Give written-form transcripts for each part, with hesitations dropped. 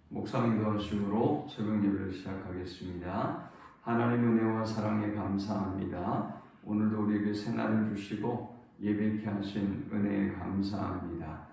목사님 도와주심으로 새벽 예배를 시작하겠습니다. 하나님 은혜와 사랑에 감사합니다. 오늘도 우리에게 새날을 주시고 예배케 하신 은혜에 감사합니다.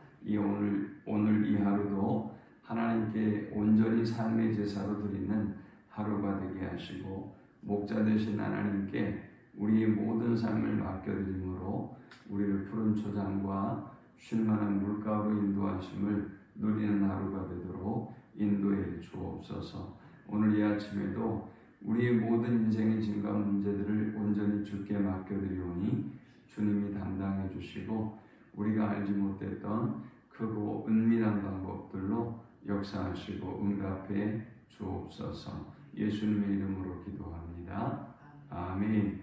오늘 이 하루도 하나님께 온전히 삶의 제사로 드리는 하루가 되게 하시고, 목자 되신 하나님께 우리의 모든 삶을 맡겨드림으로 우리를 푸른 초장과 쉴만한 물가로 인도하심을 누리는 하루가 되도록 인도해 주옵소서. 오늘 이 아침에도 우리의 모든 인생의 짐과 문제들을 온전히 주께 맡겨드리오니 주님이 담당해 주시고, 우리가 알지 못했던 크고 은밀한 방법들로 역사하시고 응답해 주옵소서. 예수님의 이름으로 기도합니다. 아멘.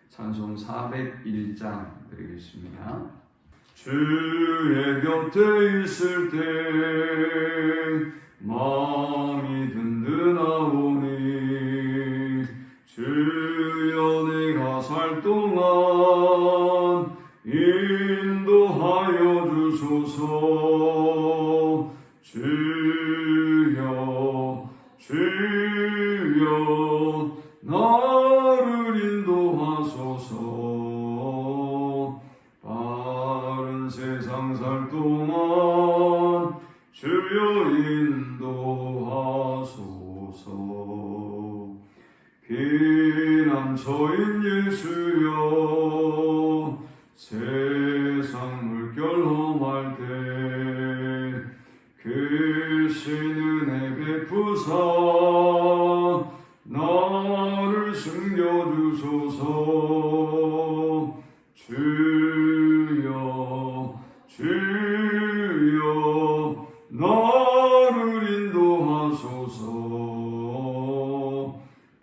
찬송 401장 드리겠습니다. 주의 곁에 있을 때 마음이 든든하오니, 주여 내가 살 동안 인도하여 주소서. 주여 나를 인도하소서. 바른 세상 살 동안 주여 인도하소서. 피난처인 예수여, 세상 물결 험할 때 크신 은혜 베푸사 나를 숨겨주소서. 주여 나를 인도하소서.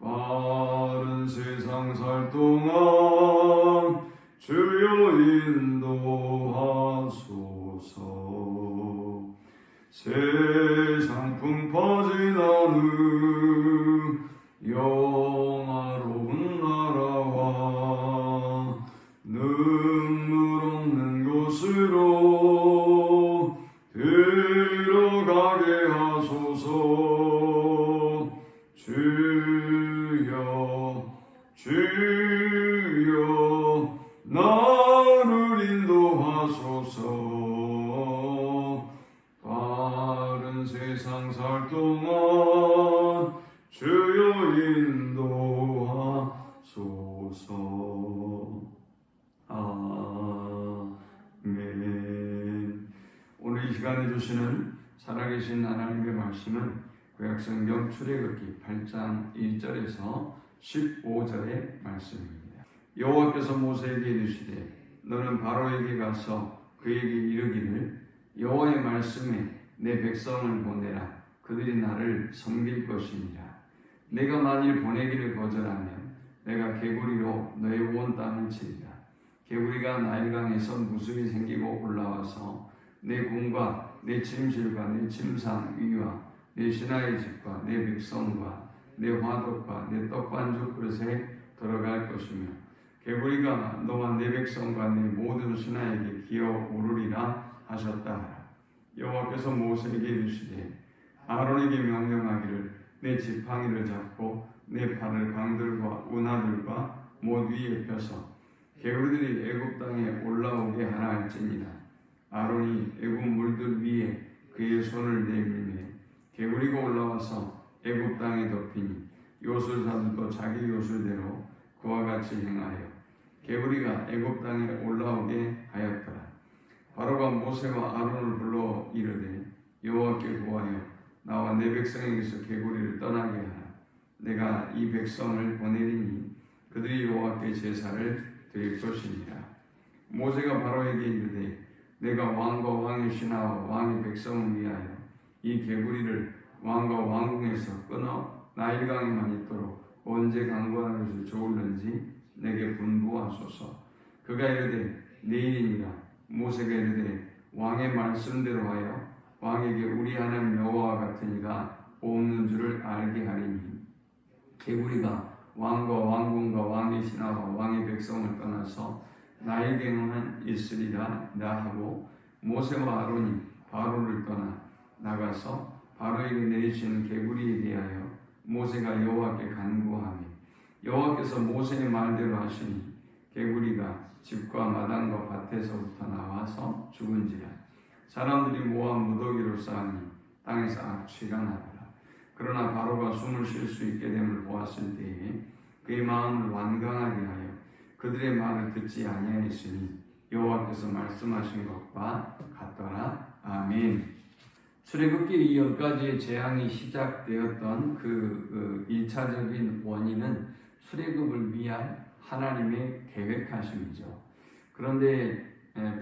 바른 세상 살 동안 주여 인도하소서. 세상 풍파진 않은 영화로운 나라와 눈물 없는 곳으로 들어가게 하소서. 주여 나를 인도하소서. 바른 세상 살 동안 주여 인도하소서. 아멘. 오늘 이 시간에 주시는 살아계신 하나님의 말씀은 구약성경 출애굽기 8장 1절에서 15절의 말씀입니다. 여호와께서 모세에게 이르시되 너는 바로에게 가서 그에게 이르기를 여호와의 말씀에 내 백성을 보내라. 그들이 나를 섬길 것이니라. 내가 만일 보내기를 거절하면 내가 개구리로 너의 온 땅을 치리라. 개구리가 나일강에서 무수히 생기고 올라와서 내 궁과 내 침실과 내 침상 위와 내 신하의 집과 내 백성과 내 화덕과 내 떡반죽 그릇에 들어갈 것이며, 개구리가 너와 내 백성과 내 모든 신하에게 기어오르리라 하셨다. 여호와께서 모세에게 이르시되 아론에게 명령하기를 내 지팡이를 잡고 내 팔을 강들과 운하들과 못 위에 펴서 개구리들이 애굽 땅에 올라오게 하라 할지니라. 아론이 애굽 물들 위에 그의 손을 내밀매 개구리가 올라와서 애굽 땅에 덮이니 요술사들도 자기 요술대로 그와 같이 행하여 개구리가 애굽 땅에 올라오게 하였더라. 바로가 모세와 아론을 불러 이르되 여호와께 구하여 나와 내 백성에게서 개구리를 떠나게 하라. 내가 이 백성을 보내리니 그들이 여호와께 제사를 드릴 것이니라. 모세가 바로에게 이르되 내가 왕과 왕의 신하와 왕의 백성을 위하여 이 개구리를 왕과 왕궁에서 끊어 나일강에만 있도록 언제 강구하는 것이 좋을는지 내게 분부하소서. 그가 이르되 내일이니라. 모세가 이르되 왕의 말씀대로 하여 왕에게 우리 하나님 여호와 같은 이가 없는 줄을 알게 하리니, 개구리가 왕과 왕궁과 왕의 신하와 왕의 백성을 떠나서 나에게만 있으리라 나 하고, 모세와 아론이 바로를 떠나 나가서 바로에게 내리시는 개구리에 대하여 모세가 여호와께 간구하며 여호와께서 모세의 말대로 하시니 개구리가 집과 마당과 밭에서부터 나와서 죽은지라. 사람들이 모아 무더기로 쌓으니 땅에서 악취가 나더라. 그러나 바로가 숨을 쉴 수 있게 됨을 보았을 때에 그의 마음을 완강하게 하여 그들의 말을 듣지 아니하였으니 여호와께서 말씀하신 것과 같더라. 아멘. 출애굽기 이 10가지의 재앙이 시작되었던 그 1차적인 원인은 출애굽을 위한 하나님의 계획하심이죠. 그런데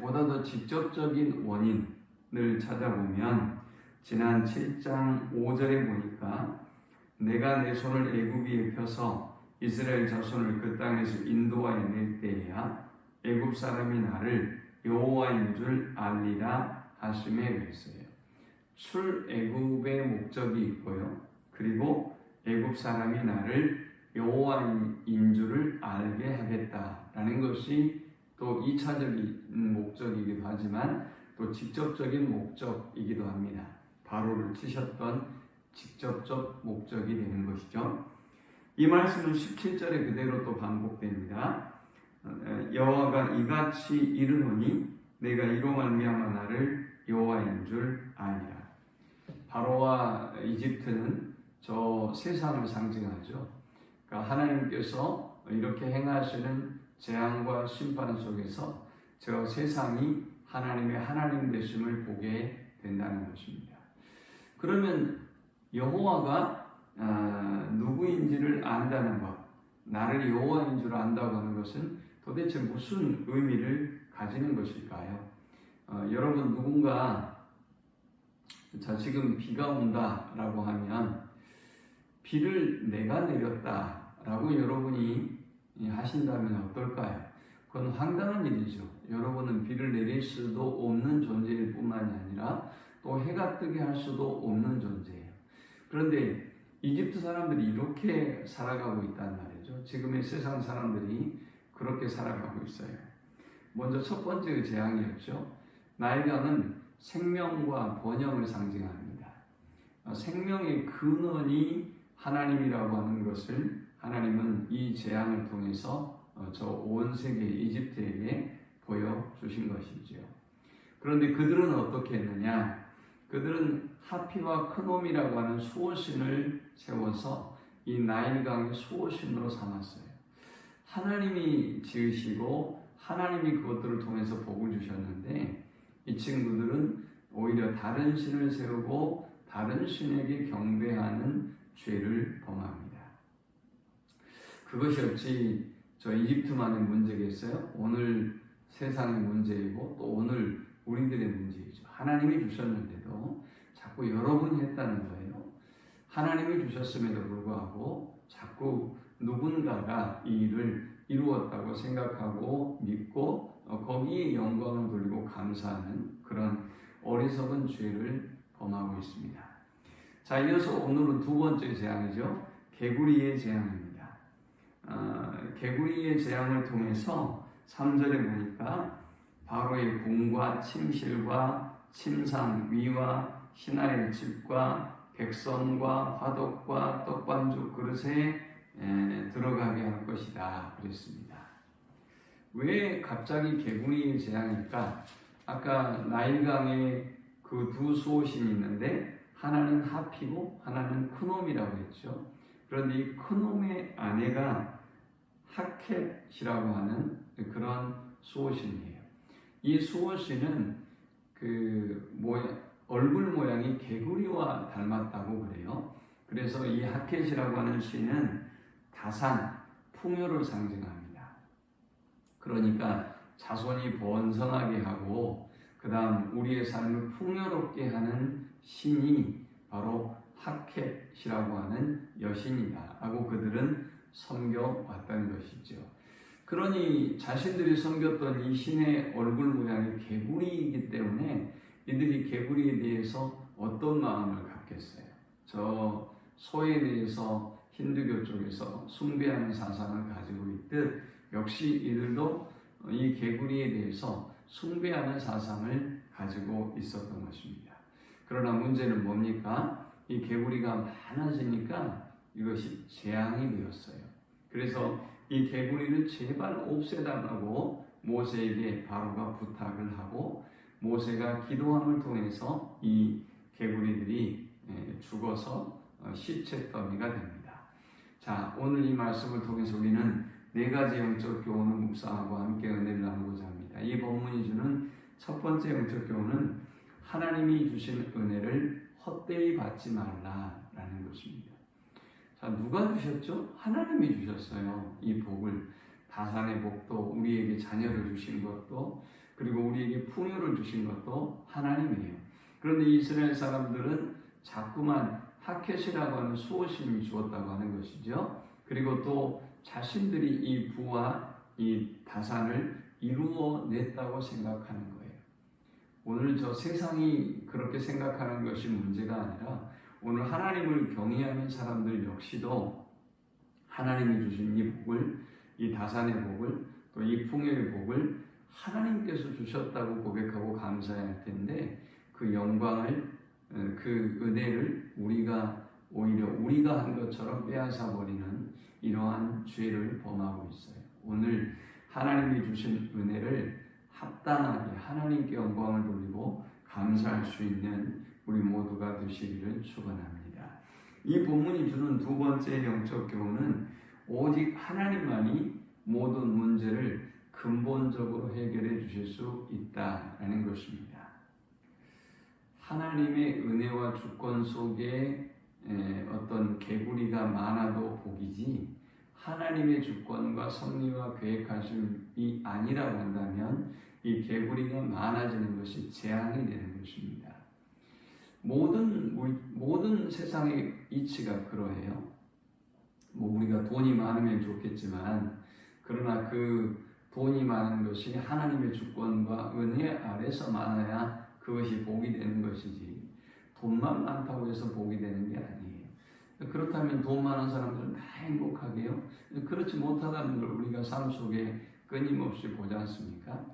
보다 더 직접적인 원인을 찾아보면 지난 7장 5절에 보니까 내가 내 손을 애굽위에 펴서 이스라엘 자손을 그 땅에서 인도하여 낼 때에야 애굽 사람이 나를 여호와인 줄 알리라 하심에 그랬어요. 출애굽의 목적이 있고요. 그리고 애굽 사람이 나를 여호와인 줄을 알게 하겠다라는 것이 또 2차적인 목적이기도 하지만 또 직접적인 목적이기도 합니다. 바로를 치셨던 직접적 목적이 되는 것이죠. 이 말씀은 17절에 그대로 또 반복됩니다. 여호와가 이같이 이르노니 내가 이로 말미암아 나를 여호와인 줄 아니라. 바로와 이집트는 저 세상을 상징하죠. 그러니까 하나님께서 이렇게 행하시는 재앙과 심판 속에서 저 세상이 하나님의 하나님 되심을 보게 된다는 것입니다. 그러면 여호와가 누구인지를 안다는 것, 나를 여호와인 줄 안다고 하는 것은 도대체 무슨 의미를 가지는 것일까요? 여러분 누군가 자 지금 비가 온다라고 하면 비를 내가 내렸다라고 여러분이 하신다면 어떨까요? 그건 황당한 일이죠. 여러분은 비를 내릴 수도 없는 존재일 뿐만이 아니라 또 해가 뜨게 할 수도 없는 존재예요. 그런데 이집트 사람들이 이렇게 살아가고 있단 말이죠. 지금의 세상 사람들이 그렇게 살아가고 있어요. 먼저 첫 번째 재앙이었죠. 나일강은 생명과 번영을 상징합니다. 생명의 근원이 하나님이라고 하는 것을 하나님은 이 재앙을 통해서 저 온 세계 이집트에게 보여주신 것이죠. 그런데 그들은 어떻게 했느냐? 그들은 하피와 크놈이라고 하는 수호신을 세워서 이 나일강의 수호신으로 삼았어요. 하나님이 지으시고 하나님이 그것들을 통해서 복을 주셨는데 이 친구들은 오히려 다른 신을 세우고 다른 신에게 경배하는 죄를 범합니다. 그것이 어찌 저 이집트만의 문제겠어요? 오늘 세상의 문제이고 또 오늘 우리들의 문제이죠. 하나님이 주셨는데도 자꾸 여러분이 했다는 거예요. 하나님이 주셨음에도 불구하고 자꾸 누군가가 이 일을 이루었다고 생각하고 믿고 거기에 영광을 돌리고 감사하는 그런 어리석은 죄를 범하고 있습니다. 자, 이어서 오늘은 두 번째 재앙이죠. 개구리의 재앙입니다. 개구리의 재앙을 통해서 3절에 보니까 바로의 궁과 침실과 침상 위와 신하의 집과 백선과 화덕과 떡반죽 그릇에 들어가게 할 것이다 그랬습니다. 왜 갑자기 개구리의 재앙일까? 아까 나일강에 그 두 수호신이 있는데 하나는 하피고 하나는 크놈이라고 했죠. 그런데 이 크놈의 아내가 하켓이라고 하는 그런 수호신이에요. 이 수호신은 얼굴 모양이 개구리와 닮았다고 그래요. 그래서 이 하켓이라고 하는 신은 다산, 풍요를 상징합니다. 그러니까 자손이 번성하게 하고 그 다음 우리의 삶을 풍요롭게 하는 신이 바로 하켓이라고 하는 여신이다 라고 그들은 섬겨왔다는 것이죠. 그러니 자신들이 섬겼던 이 신의 얼굴 모양이 개구리이기 때문에 이들이 개구리에 대해서 어떤 마음을 갖겠어요? 저 소에 대해서 힌두교 쪽에서 숭배하는 사상을 가지고 있듯 역시 이들도 이 개구리에 대해서 숭배하는 사상을 가지고 있었던 것입니다. 그러나 문제는 뭡니까? 이 개구리가 많아지니까 이것이 재앙이 되었어요. 그래서 이 개구리를 제발 없애달라고 모세에게 바로가 부탁을 하고 모세가 기도함을 통해서 이 개구리들이 죽어서 시체 더미가 됩니다. 자, 오늘 이 말씀을 통해서 우리는 네 가지 영적 교훈을 묵상하고 함께 은혜를 나누고자 합니다. 이 본문이 주는 첫 번째 영적 교훈은 하나님이 주신 은혜를 헛되이 받지 말라라는 것입니다. 자, 누가 주셨죠? 하나님이 주셨어요. 이 복을, 다산의 복도, 우리에게 자녀를 주신 것도, 그리고 우리에게 풍요를 주신 것도 하나님이에요. 그런데 이스라엘 사람들은 자꾸만 하켓이라고 하는 수호신이 주었다고 하는 것이죠. 그리고 또 자신들이 이 부와 이 다산을 이루어냈다고 생각하는 거예요. 오늘 저 세상이 그렇게 생각하는 것이 문제가 아니라 오늘 하나님을 경외하는 사람들 역시도 하나님이 주신 이 복을, 이 다산의 복을, 또 이 풍요의 복을 하나님께서 주셨다고 고백하고 감사해야 할 텐데 그 영광을, 그 은혜를 오히려 우리가 한 것처럼 빼앗아 버리는 이러한 죄를 범하고 있어요. 오늘 하나님이 주신 은혜를 합당하게 하나님께 영광을 돌리고 감사할 수 있는 우리 모두가 되시기를 축원합니다. 이 본문이 주는 두 번째 영적 교훈은 오직 하나님만이 모든 문제를 근본적으로 해결해 주실 수 있다라는 것입니다. 하나님의 은혜와 주권 속에 어떤 개구리가 많아도 복이지 하나님의 주권과 섭리와 계획하심이 아니라고 한다면 이 개구리가 많아지는 것이 재앙이 되는 것입니다. 모든 세상의 이치가 그러해요. 우리가 돈이 많으면 좋겠지만 그러나 그 돈이 많은 것이 하나님의 주권과 은혜 아래서 많아야 그것이 복이 되는 것이지 돈만 많다고 해서 복이 되는 게 아니에요. 그렇다면 돈 많은 사람들은 다 행복하게요? 그렇지 못하다는 걸 우리가 삶 속에 끊임없이 보지 않습니까?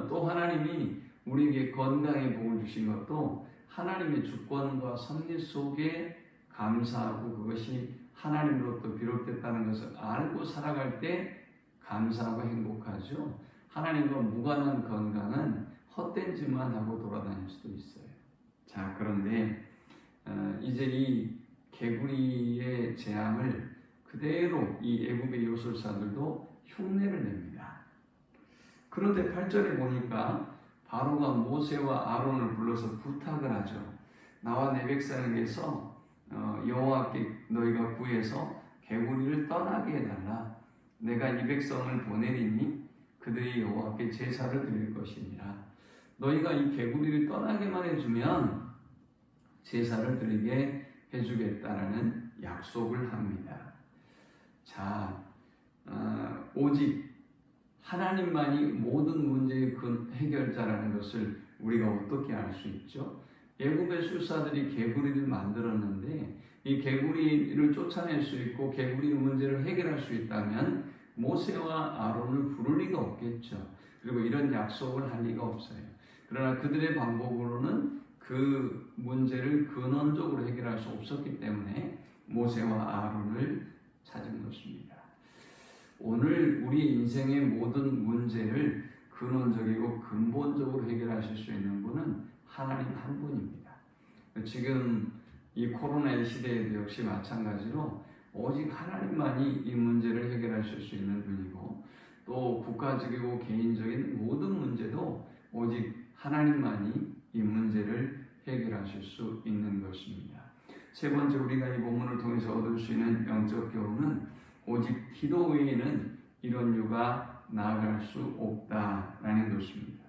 또 하나님이 우리에게 건강의 복을 주신 것도 하나님의 주권과 섭리 속에 감사하고 그것이 하나님으로부터 비롯됐다는 것을 알고 살아갈 때 감사하고 행복하죠. 하나님과 무관한 건강은 헛된 짓만 하고 돌아다닐 수도 있어요. 자, 그런데 이제 이 개구리의 재앙을 그대로 이 애굽의 요술사들도 흉내를 냅니다. 그런데 8절에 보니까 바로가 모세와 아론을 불러서 부탁을 하죠. 나와 내 백성에게서 여호와께 너희가 구해서 개구리를 떠나게 해달라. 내가 이 백성을 보내리니 그들이 여호와께 제사를 드릴 것이니라. 너희가 이 개구리를 떠나게만 해주면 제사를 드리게 해주겠다라는 약속을 합니다. 자, 오직 하나님만이 모든 문제의 해결자라는 것을 우리가 어떻게 알 수 있죠? 애굽의 술사들이 개구리를 만들었는데 이 개구리를 쫓아낼 수 있고 개구리의 문제를 해결할 수 있다면 모세와 아론을 부를 리가 없겠죠. 그리고 이런 약속을 할 리가 없어요. 그러나 그들의 방법으로는 그 문제를 근원적으로 해결할 수 없었기 때문에 모세와 아론을 찾은 것입니다. 오늘 우리 인생의 모든 문제를 근원적이고 근본적으로 해결하실 수 있는 분은 하나님 한 분입니다. 지금 이 코로나의 시대에도 역시 마찬가지로 오직 하나님만이 이 문제를 해결하실 수 있는 분이고 또 국가적이고 개인적인 모든 문제도 오직 하나님만이 이 문제를 해결하실 수 있는 것입니다. 세 번째 우리가 이 본문을 통해서 얻을 수 있는 영적 교훈은 오직 기도 외에는 이런 유가 나아갈 수 없다라는 것입니다.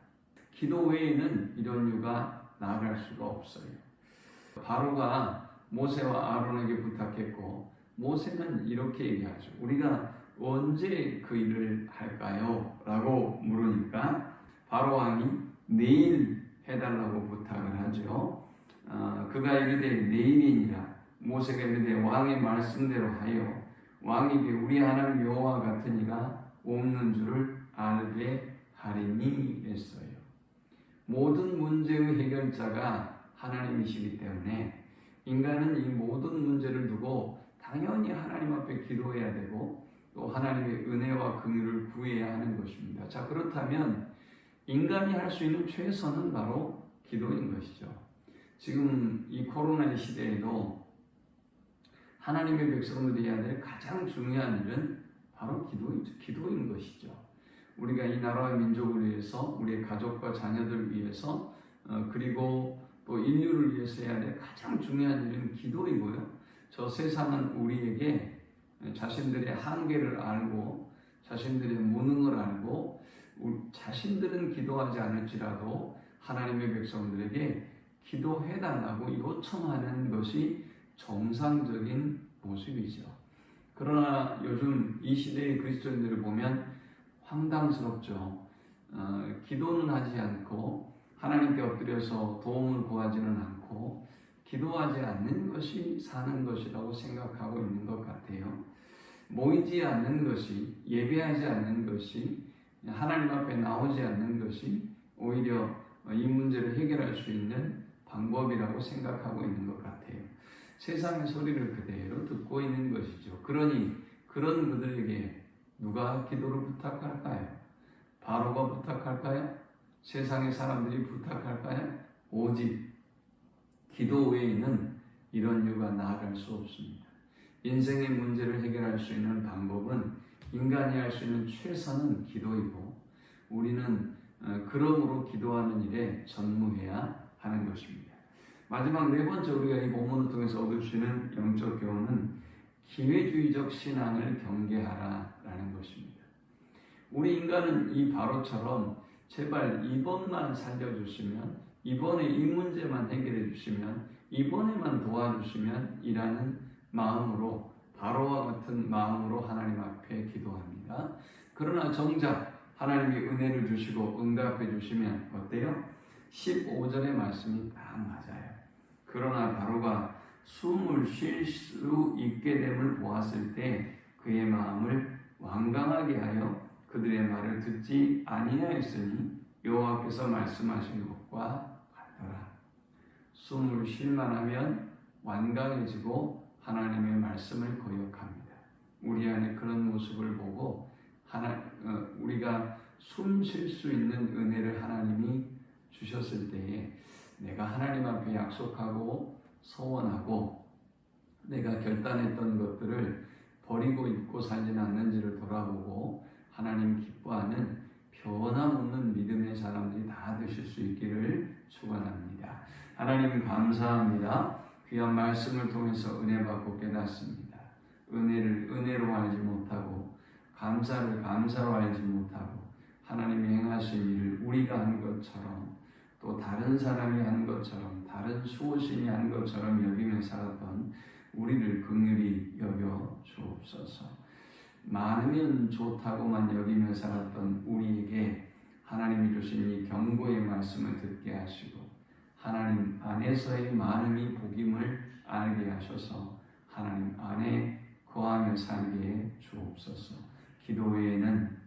기도 외에는 이런 유가 나아갈 수가 없어요. 바로가 모세와 아론에게 부탁했고 모세는 이렇게 얘기하죠. 우리가 언제 그 일을 할까요? 라고 물으니까 바로 왕이 내일 해달라고 부탁을 하죠. 그가 이르되 내일이니라. 모세가 이르되 왕의 말씀대로 하여 왕에게 우리 하나님 여호와 같은 이가 없는 줄을 알게 하리니 했어요. 모든 문제의 해결자가 하나님이시기 때문에 인간은 이 모든 문제를 두고 당연히 하나님 앞에 기도해야 되고 또 하나님의 은혜와 긍휼을 구해야 하는 것입니다. 자, 그렇다면 인간이 할 수 있는 최선은 바로 기도인 것이죠. 지금 이 코로나의 시대에도 하나님의 백성들이 해야 될 가장 중요한 일은 바로 기도인 것이죠. 우리가 이 나라와 민족을 위해서, 우리의 가족과 자녀들을 위해서, 그리고 또 인류를 위해서 해야 될 가장 중요한 일은 기도이고요. 저 세상은 우리에게 자신들의 한계를 알고, 자신들의 무능을 알고, 자신들은 기도하지 않을지라도 하나님의 백성들에게 기도해달라고 요청하는 것이 정상적인 모습이죠. 그러나 요즘 이 시대의 그리스도인들을 보면 황당스럽죠. 기도는 하지 않고 하나님께 엎드려서 도움을 구하지는 않고 기도하지 않는 것이 사는 것이라고 생각하고 있는 것 같아요. 모이지 않는 것이, 예배하지 않는 것이, 하나님 앞에 나오지 않는 것이 오히려 이 문제를 해결할 수 있는 방법이라고 생각하고 있는 것 같아요. 세상의 소리를 그대로 듣고 있는 것이죠. 그러니 그런 그들에게 누가 기도를 부탁할까요? 바로가 부탁할까요? 세상의 사람들이 부탁할까요? 오직 기도 외에는 이런 이유가 나아갈 수 없습니다. 인생의 문제를 해결할 수 있는 방법은 인간이 할 수 있는 최선은 기도이고 우리는 그러므로 기도하는 일에 전무해야 하는 것입니다. 마지막 네 번째 우리가 이 본문을 통해서 얻을 수 있는 영적 교훈은 기회주의적 신앙을 경계하라라는 것입니다. 우리 인간은 이 바로처럼 제발 이번만 살려주시면, 이번에 이 문제만 해결해 주시면, 이번에만 도와주시면 이라는 마음으로, 바로와 같은 마음으로 하나님 앞에 기도합니다. 그러나 정작 하나님이 은혜를 주시고 응답해 주시면 어때요? 15절의 말씀이 딱 맞아요. 그러나 바로가 숨을 쉴 수 있게 됨을 보았을 때 그의 마음을 완강하게 하여 그들의 말을 듣지 아니하였으니 여호와께서 말씀하신 것과 같더라. 숨을 쉴 만하면 완강해지고 하나님의 말씀을 거역합니다. 우리 안에 그런 모습을 보고 우리가 숨 쉴 수 있는 은혜를 하나님이 주셨을 때에 내가 하나님 앞에 약속하고 소원하고 내가 결단했던 것들을 버리고 잊고 살지는 않는지를 돌아보고 하나님 기뻐하는 변함없는 믿음의 사람들이 다 되실 수 있기를 축원합니다. 하나님 감사합니다. 귀한 말씀을 통해서 은혜 받고 깨닫습니다. 은혜를 은혜로 알지 못하고 감사를 감사로 알지 못하고 하나님이 행하신 일을 우리가 한 것처럼 또 다른 사람이 한 것처럼 다른 수호신이 한 것처럼 여기며 살았던 우리를 긍휼히 여겨 주옵소서. 많으면 좋다고만 여기며 살았던 우리에게 하나님이 주신 이 경고의 말씀을 듣게 하시고 하나님 안에서의 많음이 복임을 알게 하셔서 하나님 안에 거하며 살게 해 주옵소서. 기도 외에는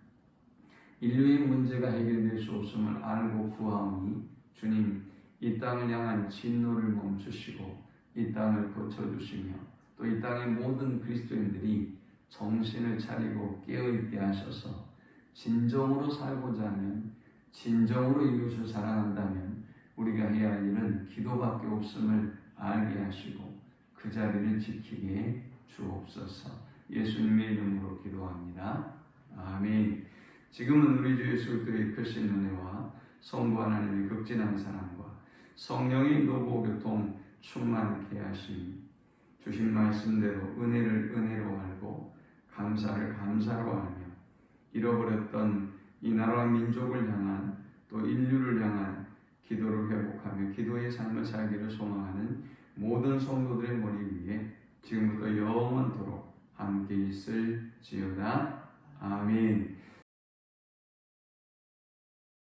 인류의 문제가 해결될 수 없음을 알고 구하오니 주님 이 땅을 향한 진노를 멈추시고 이 땅을 고쳐주시며 또 이 땅의 모든 그리스도인들이 정신을 차리고 깨어있게 하셔서 진정으로 살고자 하면 진정으로 이웃을 사랑한다면 우리가 해야 할 일은 기도밖에 없음을 알게 하시고 그 자리를 지키게 주옵소서. 예수님의 이름으로 기도합니다. 아멘. 지금은 우리 주 예수 그리스도의 크신 은혜와 성부 하나님의 극진한 사랑과 성령의 인도고 교통 충만케 하심 주신 말씀대로 은혜를 은혜로 알고 감사를 감사로 알며 잃어버렸던 이 나라와 민족을 향한 또 인류를 향한 기도를 회복하며 기도의 삶을 살기를 소망하는 모든 성도들의 머리 위에 지금부터 영원토록 함께 있을지어다. 아멘.